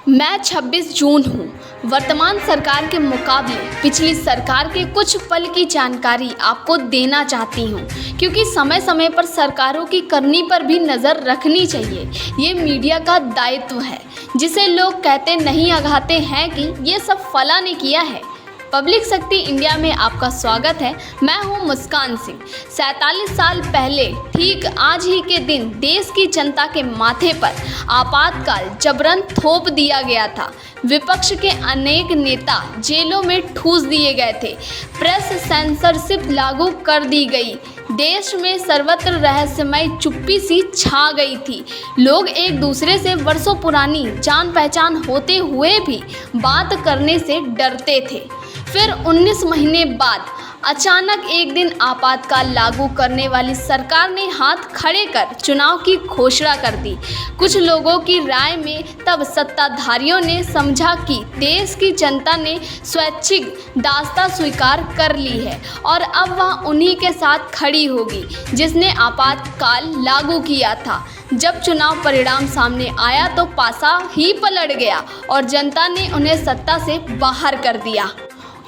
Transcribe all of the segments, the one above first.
मैं 26 जून हूँ। वर्तमान सरकार के मुकाबले पिछली सरकार के कुछ पल की जानकारी आपको देना चाहती हूँ, क्योंकि समय समय पर सरकारों की करनी पर भी नज़र रखनी चाहिए। ये मीडिया का दायित्व है, जिसे लोग कहते नहीं अघाते हैं कि ये सब फला ने किया है। पब्लिक शक्ति इंडिया में आपका स्वागत है। मैं हूं मुस्कान सिंह। 47 साल पहले ठीक आज ही के दिन देश की जनता के माथे पर आपातकाल जबरन थोप दिया गया था। विपक्ष के अनेक नेता जेलों में ठूस दिए गए थे। प्रेस सेंसरशिप लागू कर दी गई। देश में सर्वत्र रहस्यमय चुप्पी सी छा गई थी। लोग एक दूसरे से वर्षों पुरानी जान पहचान होते हुए भी बात करने से डरते थे। फिर 19 महीने बाद अचानक एक दिन आपातकाल लागू करने वाली सरकार ने हाथ खड़े कर चुनाव की घोषणा कर दी। कुछ लोगों की राय में तब सत्ताधारियों ने समझा कि देश की जनता ने स्वैच्छिक दासता स्वीकार कर ली है और अब वह उन्हीं के साथ खड़ी होगी जिसने आपातकाल लागू किया था। जब चुनाव परिणाम सामने आया तो पासा ही पलट गया और जनता ने उन्हें सत्ता से बाहर कर दिया।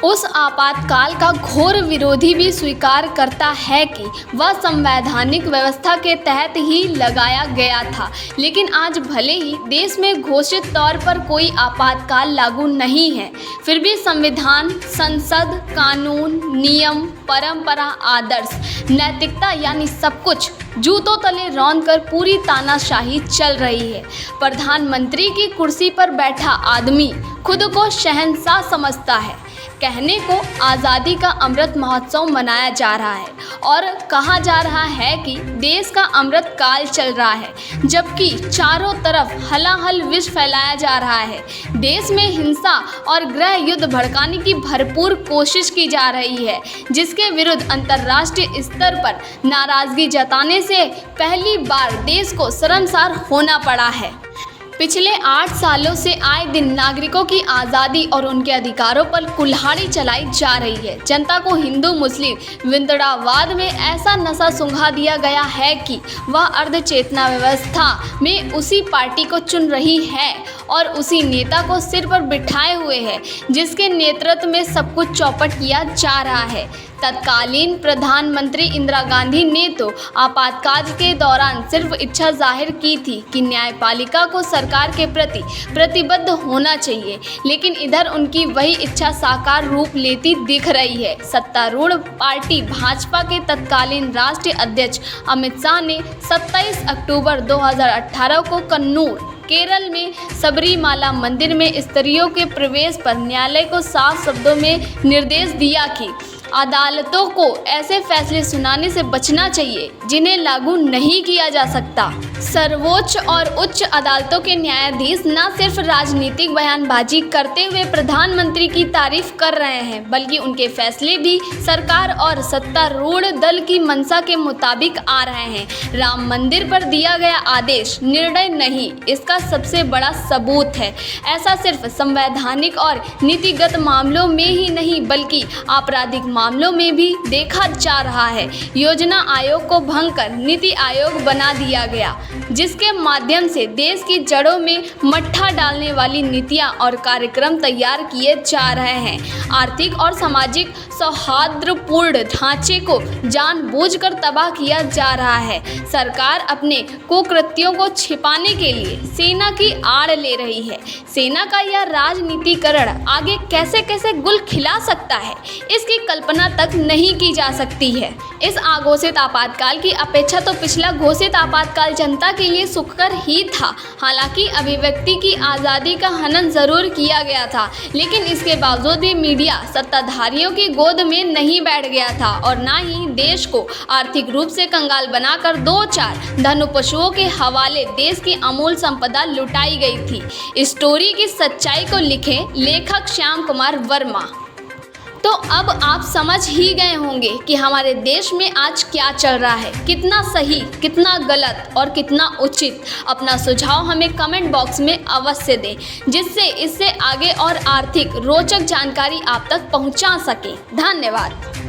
उस आपातकाल का घोर विरोधी भी स्वीकार करता है कि वह संवैधानिक व्यवस्था के तहत ही लगाया गया था। लेकिन आज भले ही देश में घोषित तौर पर कोई आपातकाल लागू नहीं है, फिर भी संविधान, संसद, कानून, नियम, परंपरा, आदर्श, नैतिकता यानी सब कुछ जूतों तले रौंद कर पूरी तानाशाही चल रही है। प्रधानमंत्री की कुर्सी पर बैठा आदमी खुद को शहंशाह समझता है। कहने को आज़ादी का अमृत महोत्सव मनाया जा रहा है और कहा जा रहा है कि देश का अमृत काल चल रहा है, जबकि चारों तरफ हलाहल विष फैलाया जा रहा है। देश में हिंसा और गृह युद्ध भड़काने की भरपूर कोशिश की जा रही है, जिसके विरुद्ध अंतर्राष्ट्रीय स्तर पर नाराज़गी जताने से पहली बार देश को शर्मसार होना पड़ा है। पिछले 8 सालों से आए दिन नागरिकों की आज़ादी और उनके अधिकारों पर कुल्हाड़ी चलाई जा रही है। जनता को हिंदू मुस्लिम विंतड़ावाद में ऐसा नशा सुंघा दिया गया है कि वह अर्धचेतना व्यवस्था में उसी पार्टी को चुन रही है और उसी नेता को सिर पर बिठाए हुए है जिसके नेतृत्व में सब कुछ चौपट किया जा रहा है। तत्कालीन प्रधानमंत्री इंदिरा गांधी ने तो आपातकाल के दौरान सिर्फ इच्छा जाहिर की थी कि न्यायपालिका को सरकार के प्रति प्रतिबद्ध होना चाहिए, लेकिन इधर उनकी वही इच्छा साकार रूप लेती दिख रही है। सत्तारूढ़ पार्टी भाजपा के तत्कालीन राष्ट्रीय अध्यक्ष अमित शाह ने 27 अक्टूबर 2018 को कन्नूर, केरल में सबरीमाला मंदिर में स्त्रियों के प्रवेश पर न्यायालय को साफ शब्दों में निर्देश दिया कि अदालतों को ऐसे फैसले सुनाने से बचना चाहिए जिन्हें लागू नहीं किया जा सकता। सर्वोच्च और उच्च अदालतों के न्यायाधीश न सिर्फ राजनीतिक बयानबाजी करते हुए प्रधानमंत्री की तारीफ कर रहे हैं, बल्कि उनके फैसले भी सरकार और सत्तारूढ़ दल की मंशा के मुताबिक आ रहे हैं। राम मंदिर पर दिया गया आदेश निर्णय नहीं, इसका सबसे बड़ा सबूत है। ऐसा सिर्फ संवैधानिक और नीतिगत मामलों में ही नहीं, बल्कि आपराधिक मामलों में भी देखा जा रहा है। योजना आयोग को भंग कर नीति आयोग बना दिया गया, जिसके माध्यम से देश की जड़ों में मट्ठा डालने वाली नीतियां और कार्यक्रम तैयार किए जा रहे हैं। आर्थिक और सामाजिक सौहार्दपूर्ण ढांचे को जानबूझकर तबाह किया जा रहा है। सरकार अपने कुकृत्यों को छिपाने के लिए सेना की आड़ ले रही है। सेना का यह राजनीतिकरण आगे कैसे कैसे गुल खिला सकता है, इसकी कल्पना तक नहीं की जा सकती है। इस अघोषित आपातकाल की अपेक्षा तो पिछला घोषित आपातकाल जनता के लिए सुखकर ही था। हालांकि अभिव्यक्ति की आज़ादी का हनन जरूर किया गया था, लेकिन इसके बावजूद भी मीडिया सत्ताधारियों की गोद में नहीं बैठ गया था और ना ही देश को आर्थिक रूप से कंगाल बनाकर 2-4 धनुपशुओं के हवाले देश की अमूल संपदा लुटाई गई थी। स्टोरी की सच्चाई को लिखे लेखक श्याम कुमार वर्मा। तो अब आप समझ ही गए होंगे कि हमारे देश में आज क्या चल रहा है, कितना सही, कितना गलत और कितना उचित। अपना सुझाव हमें कमेंट बॉक्स में अवश्य दें, जिससे इससे आगे और आर्थिक रोचक जानकारी आप तक पहुंचा सके। धन्यवाद।